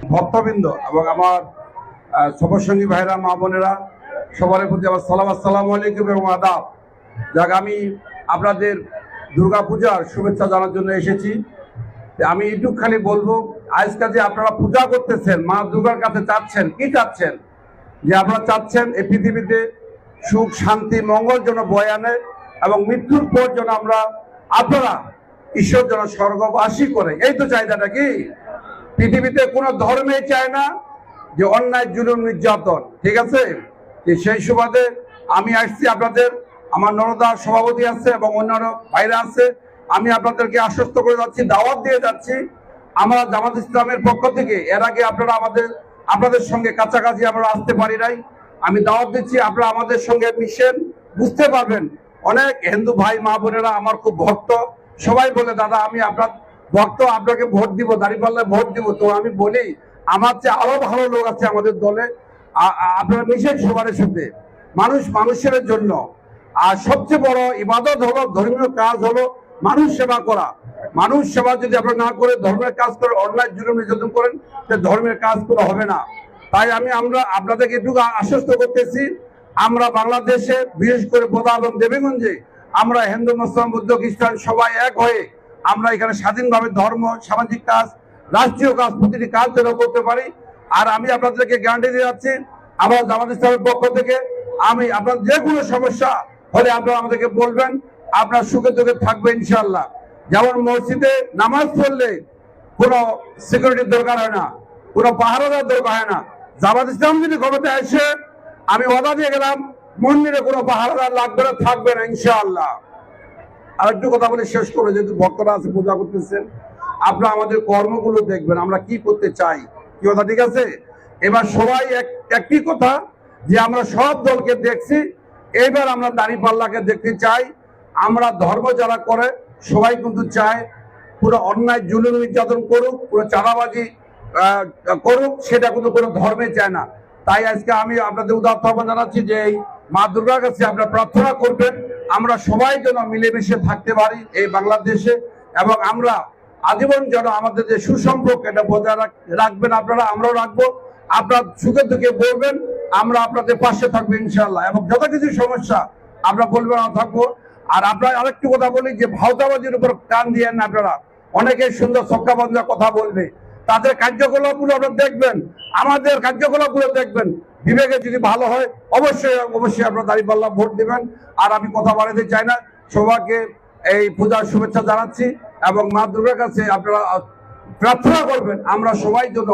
ভক্তবৃন্দ এবং আমার সফরসঙ্গী ভাইরা মা বোনেরা সবার প্রতি আমার সালাম, আসসালামু আলাইকুম এবং আদাব। যাক, আমি আপনাদের দুর্গা পূজার শুভেচ্ছা জানার জন্য এসেছি। আমি একটু খালি বলবো, আজকে যে আপনারা পূজা করতেছেন, মা দুর্গার কাছে চাচ্ছেন, কি চাচ্ছেন? যে আপনারা চাচ্ছেন এই পৃথিবীতে সুখ শান্তি মঙ্গল যেন বয়ে আনে এবং মৃত্যুর পর যেন আপনারা ঈশ্বর যেন স্বর্গবাসী করে। এই তো চাহিদাটা। কি পৃথিবীতে কোনো ধর্মে চায় না যে অন্যায় জুলুম নির্যাতন, ঠিক আছে? সেই সুবাদে আমি আসছি আপনাদের, আমার নরদা সভাপতি আছে এবং অন্যান্য ভাইরা আছে। আমি আপনাদেরকে আশ্বস্ত করে যাচ্ছি, দাওয়াত দিয়ে যাচ্ছি, আমরা জামাত ইসলামের পক্ষ থেকে এর আগে আপনাদের সঙ্গে কাছাকাছি আমরা আসতে পারি নাই। আমি দাওয়াত দিচ্ছি, আপনারা আমাদের সঙ্গে মিশেন, বুঝতে পারবেন। অনেক হিন্দু ভাই মা বোনেরা আমার খুব ভক্ত, সবাই বলে দাদা আমি আপনার ভক্ত, আপনাকে ভোট দিব, দাঁড়িপাল্লায় ভোট দিব। তো আমি বলি আমার চেয়ে আরো ভালো লোক আছে আমাদের দলে, আপনারা মিশেন সবার সাথে। মানুষ মানুষের জন্য, আর সবচেয়ে বড় ইবাদত হলো, ধর্মীয় কাজ হলো মানুষ সেবা করা। মানুষ সেবা যদি আপনারা না করে ধর্মের কাজ করে অন্যায় জুলুম নির্যাতন করেন, ধর্মের কাজ করা হবে না। তাই আমরা আপনাদেরকে একটু আশ্বস্ত করতেছি, আমরা বাংলাদেশে বিশেষ করে বোদা এবং দেবীগঞ্জে আমরা হিন্দু মুসলিম বৌদ্ধ খ্রিস্টান সবাই এক হয়ে আমরা এখানে স্বাধীনভাবে ধর্ম সামাজিক কাজ রাষ্ট্রীয় কাজ প্রতিটি কাজ যেন করতে পারি। আর আমি আপনাদেরকে গ্যারান্টি দিয়ে যাচ্ছি, আমরা জামাত ইসলামের পক্ষ থেকে আপনার যে কোনো সমস্যা হলে আপনারা আমাদেরকে বলবেন, আপনার সুখে দুঃখে থাকবে ইনশাল্লাহ। যেমন মসজিদে নামাজ পড়লে কোনো সিকিউরিটির দরকার হয় না, কোনো পাহারাদার দরকার হয় না। জামাত ইসলাম যদি ক্ষমতায় আসে, আমি ওয়াদা দিয়ে গেলাম, মন্দিরে কোনো পাহারাদার লাগবে না, থাকবে না ইনশাআল্লাহ। আরেকটু কথা বলে শেষ করে, যেহেতু ভক্তরা আছে পূজা করতেছেন, আপনারা আমাদের কর্মগুলো দেখবেন, আমরা কি করতে চাই, কি কথা, ঠিক আছে? এবার সবাই একটি কথা, যে আমরা সব দলকে দেখছি, এবার আমরা দাঁড়িপাল্লাকে দেখতে চাই। আমরা ধর্ম যারা করে সবাই কিন্তু চায় পুরো অন্যায় জুলুম নির্যাতন করুক, পুরো চাঁদাবাজি করুক, সেটা কিন্তু কোনো ধর্মে চায় না। তাই আজকে আমি আপনাদের উদাত্ত আহ্বান জানাচ্ছি যে এই মা দুর্গার কাছে আপনারা প্রার্থনা করবেন, আমরা সবাই যেন মিলেমিশে থাকতে পারি এই বাংলাদেশে, এবং আমরা আজীবন যেন আমাদের যে সুসম্পর্ক এটা বজায় রাখবেন আপনারা, আমরাও রাখবো। আপনার সুখে দুঃখে বলবেন, আমরা আপনাদের পাশে থাকবো ইনশাল্লাহ, এবং যত কিছু সমস্যা আমরা বলবেন, আমরা থাকবো। আর আপনার আরেকটু কথা বলি, যে ভাওতাবাজির উপর কান দিয়েন না আপনারা। অনেকে সুন্দর সক্কাবন্ধা কথা বলবে, তাদের কার্যকলাপগুলো আপনারা দেখবেন, আমাদের কার্যকলাপগুলো দেখবেন, বিবেকে যদি ভালো হয় অবশ্যই অবশ্যই আপনারা দাঁড়িপাল্লা ভোট দিবেন। আর আমি কথা বাড়াতে চাই না, সবাইকে এই পূজার শুভেচ্ছা জানাচ্ছি, এবং মা দুর্গার কাছে আপনারা প্রার্থনা করবেন আমরা সবাই যেন